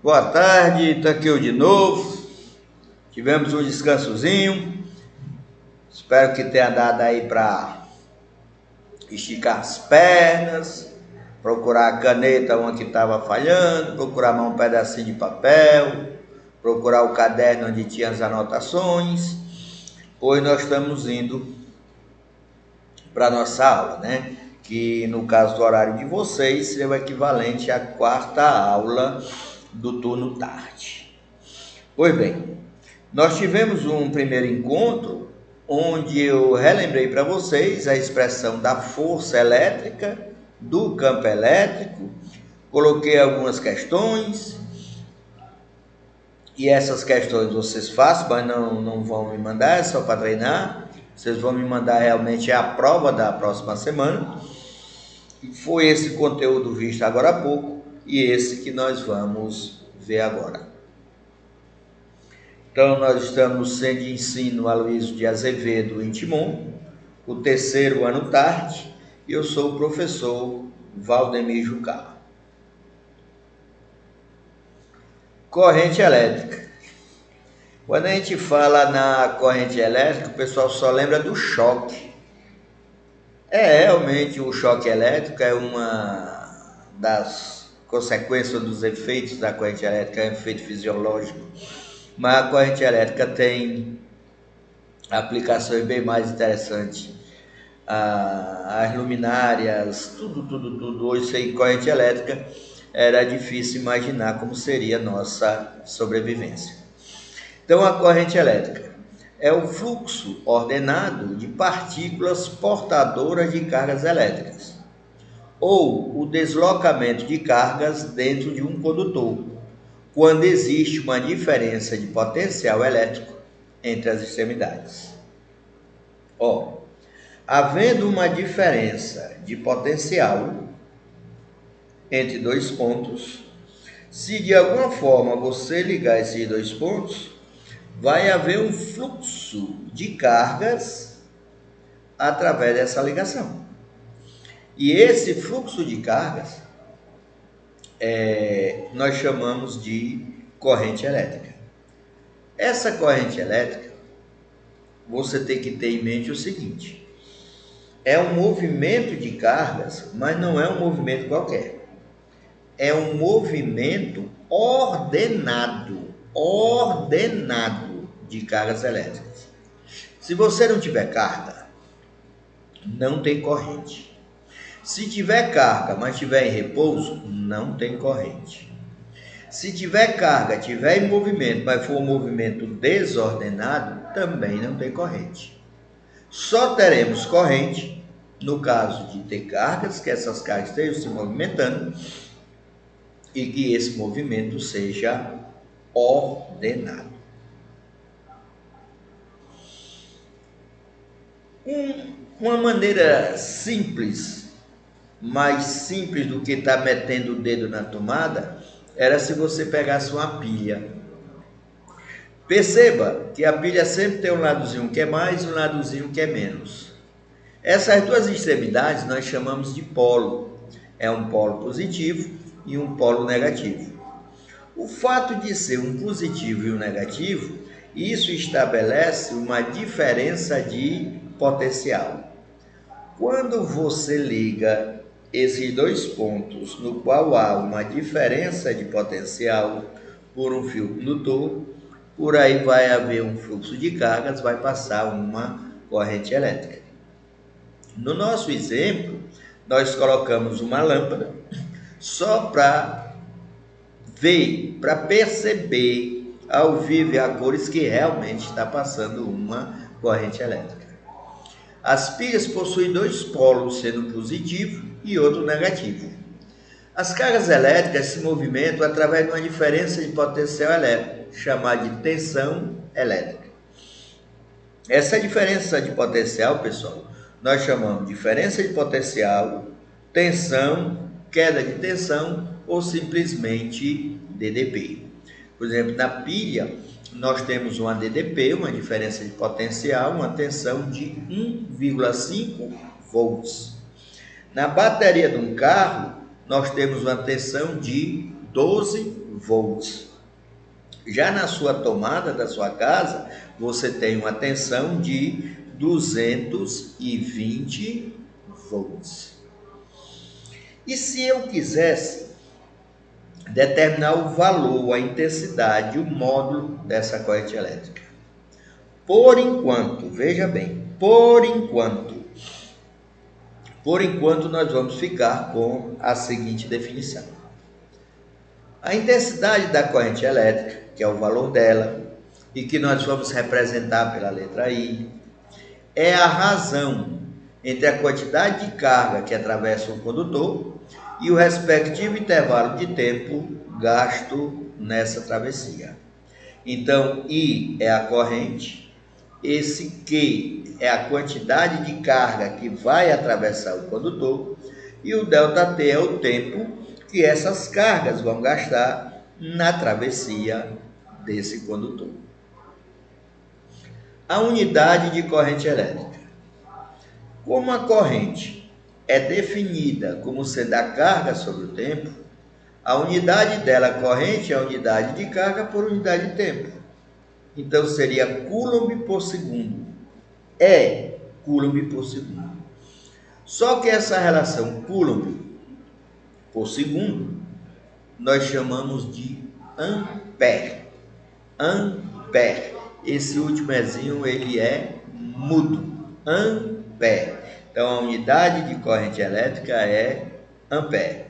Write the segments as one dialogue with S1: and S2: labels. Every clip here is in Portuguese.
S1: Boa tarde, tá aqui eu de novo. Tivemos um descansozinho. Espero que tenha dado aí para esticar as pernas, procurar a caneta onde que estava falhando, procurar mais um pedacinho de papel, procurar o caderno onde tinha as anotações, pois nós estamos indo para nossa aula, né? Que no caso do horário de vocês seria o equivalente à quarta aula do turno tarde. Pois bem, nós tivemos um primeiro encontro onde eu relembrei para vocês a expressão da força elétrica, do campo elétrico, coloquei algumas questões e essas questões vocês façam, mas não vão me mandar, é só para treinar. Vocês vão me mandar realmente a prova da próxima semana. Foi esse conteúdo visto agora há pouco e esse que nós vamos ver agora. Então, nós estamos no Centro de Ensino Aloysio de Azevedo, em Timon, o terceiro ano tarde, e eu sou o professor Valdemir Jucá. Corrente elétrica. Quando a gente fala na corrente elétrica, o pessoal só lembra do choque. Realmente o choque elétrico é uma das consequências dos efeitos da corrente elétrica, é um efeito fisiológico. Mas a corrente elétrica tem aplicações bem mais interessantes. As luminárias, tudo. Hoje sem corrente elétrica era difícil imaginar como seria a nossa sobrevivência. Então a corrente elétrica é o fluxo ordenado de partículas portadoras de cargas elétricas, ou o deslocamento de cargas dentro de um condutor, quando existe uma diferença de potencial elétrico entre as extremidades. Havendo uma diferença de potencial entre dois pontos, se de alguma forma você ligar esses dois pontos, vai haver um fluxo de cargas através dessa ligação. E esse fluxo de cargas nós chamamos de corrente elétrica. Essa corrente elétrica, você tem que ter em mente o seguinte: é um movimento de cargas, mas não é um movimento qualquer. É um movimento ordenado de cargas elétricas. Se você não tiver carga, não tem corrente. Se tiver carga, mas tiver em repouso, não tem corrente. Se tiver carga, tiver em movimento, mas for um movimento desordenado, também não tem corrente. Só teremos corrente no caso de ter cargas, que essas cargas estejam se movimentando e que esse movimento seja ordenado. Uma maneira simples, mais simples do que estar metendo o dedo na tomada, era se você pegasse uma pilha. Perceba que a pilha sempre tem um ladozinho que é mais e um ladozinho que é menos. Essas duas extremidades nós chamamos de polo. É um polo positivo e um polo negativo. O fato de ser um positivo e um negativo, isso estabelece uma diferença de potencial. Quando você liga esses dois pontos, no qual há uma diferença de potencial por um fio condutor, por aí vai haver um fluxo de cargas, vai passar uma corrente elétrica. No nosso exemplo, nós colocamos uma lâmpada só para ver, para perceber ao vivo e a cores que realmente está passando uma corrente elétrica. As pilhas possuem dois polos, sendo positivo e outro negativo. As cargas elétricas se movimentam através de uma diferença de potencial elétrico, chamada de tensão elétrica. Essa diferença de potencial, pessoal, nós chamamos de diferença de potencial, tensão, queda de tensão ou simplesmente DDP. Por exemplo, na pilha, nós temos uma DDP, uma diferença de potencial, uma tensão de 1,5 volts. Na bateria de um carro, nós temos uma tensão de 12 volts. Já na sua tomada da sua casa, você tem uma tensão de 220 volts. E se eu quisesse determinar o valor, a intensidade, o módulo dessa corrente elétrica? Por enquanto, veja bem, por enquanto nós vamos ficar com a seguinte definição. A intensidade da corrente elétrica, que é o valor dela, e que nós vamos representar pela letra I, é a razão entre a quantidade de carga que atravessa um condutor e o respectivo intervalo de tempo gasto nessa travessia. Então, I é a corrente, esse Q é a quantidade de carga que vai atravessar o condutor e o ΔT é o tempo que essas cargas vão gastar na travessia desse condutor. A unidade de corrente elétrica. Como a corrente é definida como sendo a carga sobre o tempo, a unidade dela, corrente, é a unidade de carga por unidade de tempo. Então, seria Coulomb por segundo. É Coulomb por segundo. Só que essa relação Coulomb por segundo, nós chamamos de ampere. Ampere. Esse último ezinho, ele é mudo. Ampere. Então, a unidade de corrente elétrica é ampere.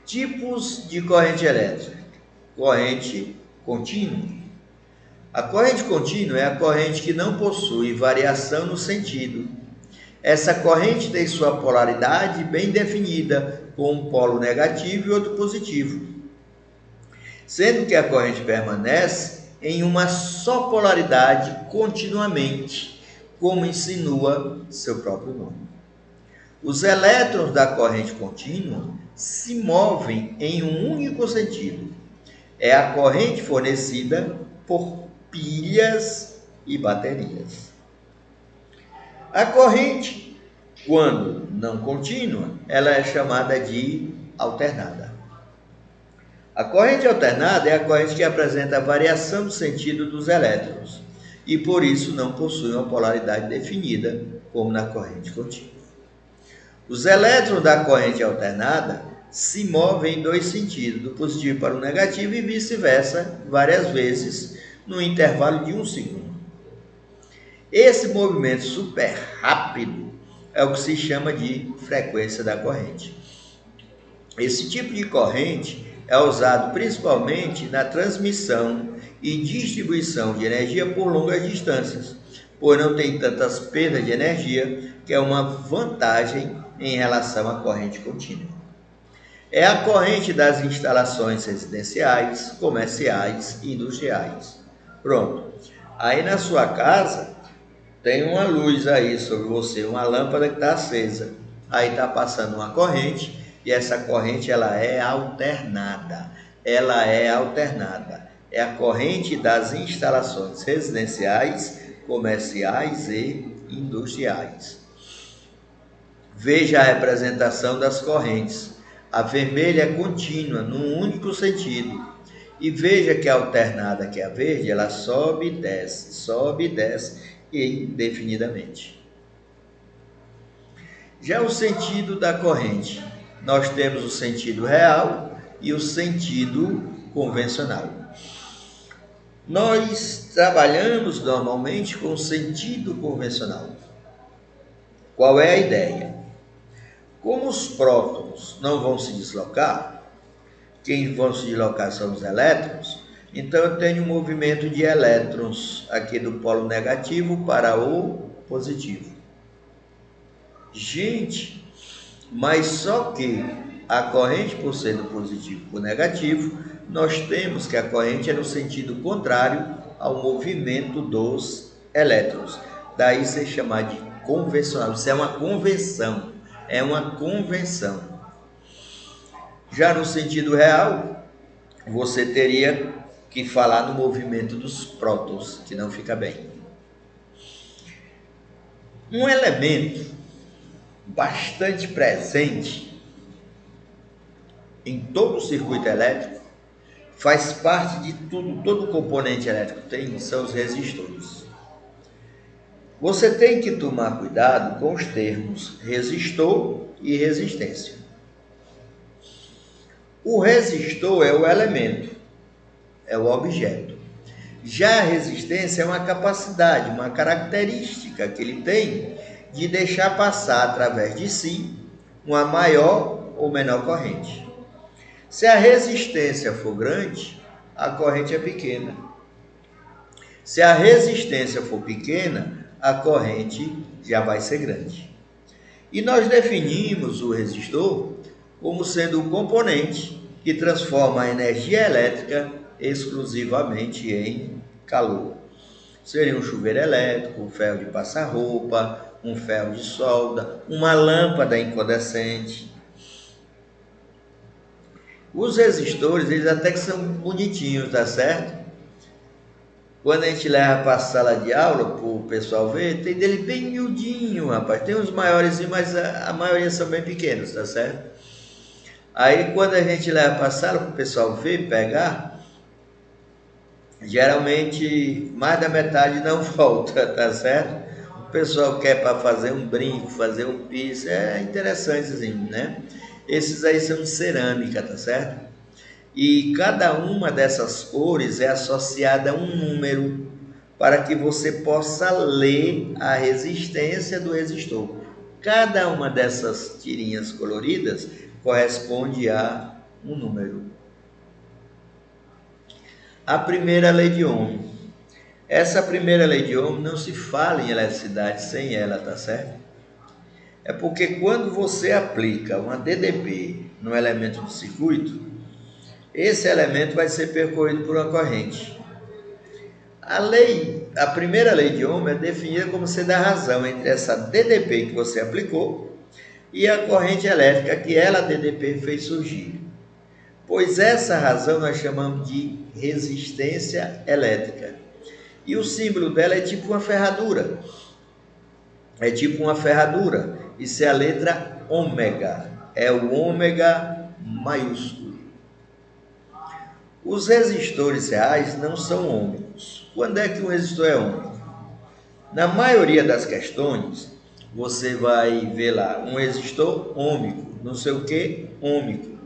S1: Tipos de corrente elétrica. Corrente contínua. A corrente contínua é a corrente que não possui variação no sentido. Essa corrente tem sua polaridade bem definida, com um polo negativo e outro positivo, sendo que a corrente permanece em uma só polaridade continuamente, como insinua seu próprio nome. Os elétrons da corrente contínua se movem em um único sentido. É a corrente fornecida por pilhas e baterias. A corrente, quando não contínua, ela é chamada de alternada. A corrente alternada é a corrente que apresenta a variação do sentido dos elétrons e, por isso, não possui uma polaridade definida, como na corrente contínua. Os elétrons da corrente alternada se movem em dois sentidos, do positivo para o negativo e vice-versa, várias vezes, no intervalo de 1 segundo. Esse movimento super rápido é o que se chama de frequência da corrente. Esse tipo de corrente é usado principalmente na transmissão e distribuição de energia por longas distâncias, pois não tem tantas perdas de energia, que é uma vantagem em relação à corrente contínua. É a corrente das instalações residenciais, comerciais e industriais. Pronto. Aí na sua casa tem uma luz aí sobre você, uma lâmpada que está acesa. Aí está passando uma corrente e essa corrente ela é alternada. Ela é alternada. É a corrente das instalações residenciais, comerciais e industriais. Veja a representação das correntes. A vermelha é contínua, num único sentido. E veja que a alternada, que é a verde, ela sobe e desce indefinidamente. Já o sentido da corrente. Nós temos o sentido real e o sentido convencional. Nós trabalhamos normalmente com o sentido convencional. Qual é a ideia? Como os prótons não vão se deslocar, quem vão se deslocar são os elétrons, então eu tenho um movimento de elétrons aqui do polo negativo para o positivo. Gente, mas só que a corrente, por ser do positivo para o negativo, nós temos que a corrente é no sentido contrário ao movimento dos elétrons. Daí se chamar de convencional. Isso é uma convenção. É uma convenção. Já no sentido real, você teria que falar no movimento dos prótons, que não fica bem. Um elemento bastante presente em todo o circuito elétrico, faz parte de tudo, todo componente elétrico tem, são os resistores. Você tem que tomar cuidado com os termos resistor e resistência. O resistor é o elemento, é o objeto. Já a resistência é uma capacidade, uma característica que ele tem de deixar passar através de si uma maior ou menor corrente. Se a resistência for grande, a corrente é pequena. Se a resistência for pequena, a corrente já vai ser grande. E nós definimos o resistor como sendo o componente que transforma a energia elétrica exclusivamente em calor. Seria um chuveiro elétrico, um ferro de passar roupa, um ferro de solda, uma lâmpada incandescente. Os resistores, eles até que são bonitinhos, tá certo? Quando a gente leva para a sala de aula, para o pessoal ver, tem dele bem miudinho, rapaz. Tem uns maiores, mas a maioria são bem pequenos, tá certo? Aí quando a gente leva para a sala, para o pessoal ver, pegar, geralmente mais da metade não volta, tá certo? O pessoal quer para fazer um brinco, fazer um piso, é interessante, né? Esses aí são de cerâmica, tá certo? E cada uma dessas cores é associada a um número para que você possa ler a resistência do resistor. Cada uma dessas tirinhas coloridas corresponde a um número. A primeira lei de Ohm. Essa primeira lei de Ohm não se fala em eletricidade sem ela, tá certo? É porque quando você aplica uma DDP no elemento do circuito, esse elemento vai ser percorrido por uma corrente. A primeira lei de Ohm é definida como sendo a razão entre essa DDP que você aplicou e a corrente elétrica que ela, DDP, fez surgir. Pois essa razão nós chamamos de resistência elétrica. E o símbolo dela é tipo uma ferradura. É tipo uma ferradura. Isso é a letra ômega. É o ômega maiúsculo. Os resistores reais não são ômicos. Quando é que um resistor é ômico? Na maioria das questões, você vai ver lá um resistor ômico, não sei o que, ômico.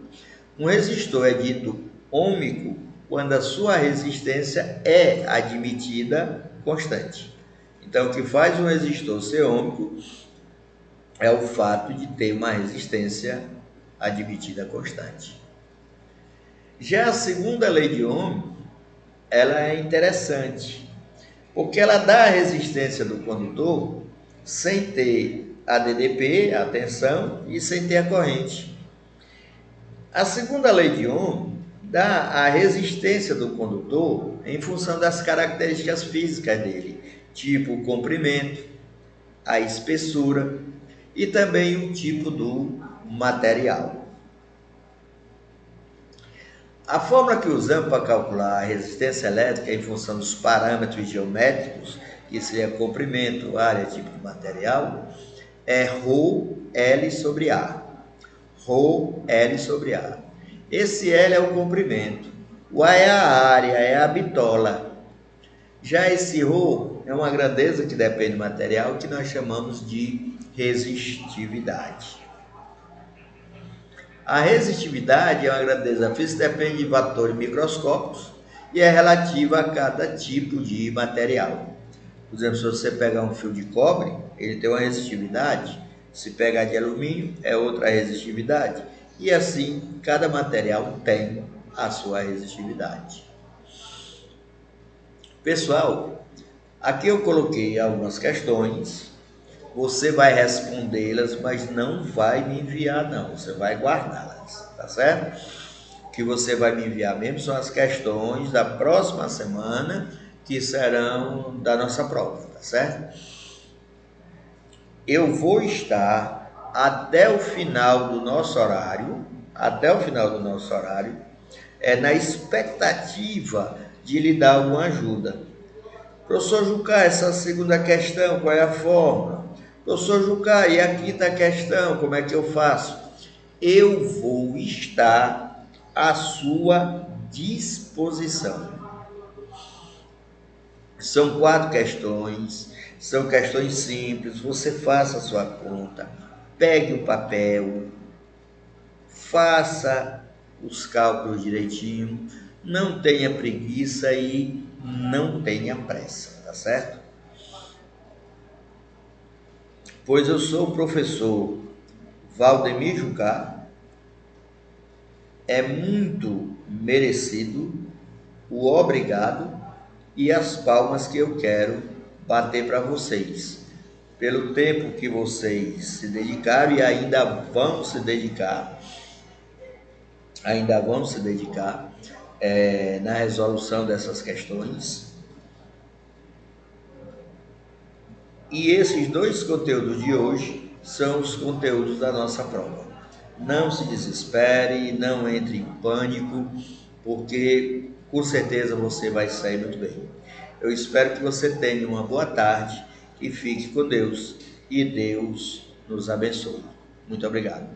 S1: Um resistor é dito ômico quando a sua resistência é admitida constante. Então, o que faz um resistor ser ômico é o fato de ter uma resistência admitida constante. Já a segunda lei de Ohm, ela é interessante, porque ela dá a resistência do condutor sem ter a DDP, a tensão, e sem ter a corrente. A segunda lei de Ohm dá a resistência do condutor em função das características físicas dele, tipo o comprimento, a espessura e também o tipo do material. A fórmula que usamos para calcular a resistência elétrica em função dos parâmetros geométricos, que seria comprimento, área, tipo de material, é ρL sobre A. ρL sobre A. Esse L é o comprimento. O A é a área, é a bitola. Já esse ρ é uma grandeza que depende do material, que nós chamamos de resistividade. A resistividade é uma grandeza física, depende de fatores microscópicos e é relativa a cada tipo de material. Por exemplo, se você pegar um fio de cobre, ele tem uma resistividade. Se pegar de alumínio, é outra resistividade. E assim, cada material tem a sua resistividade. Pessoal, aqui eu coloquei algumas questões. Você vai respondê-las, mas não vai me enviar não, você vai guardá-las, tá certo? O que você vai me enviar mesmo são as questões da próxima semana, que serão da nossa prova, tá certo? Eu vou estar até o final do nosso horário, na expectativa de lhe dar alguma ajuda. Professor Jucá, essa segunda questão, qual é a fórmula? Professor Jucá, e a quinta questão, como é que eu faço? Eu vou estar à sua disposição. São 4 questões, são questões simples, você faça a sua conta, pegue o papel, faça os cálculos direitinho, não tenha preguiça e não tenha pressa, tá certo? Pois eu sou o professor Valdemir Jucá, é muito merecido o obrigado e as palmas que eu quero bater para vocês, pelo tempo que vocês se dedicaram e ainda vão se dedicar, na resolução dessas questões. E esses 2 conteúdos de hoje são os conteúdos da nossa prova. Não se desespere, não entre em pânico, porque com certeza você vai sair muito bem. Eu espero que você tenha uma boa tarde e fique com Deus. E Deus nos abençoe. Muito obrigado.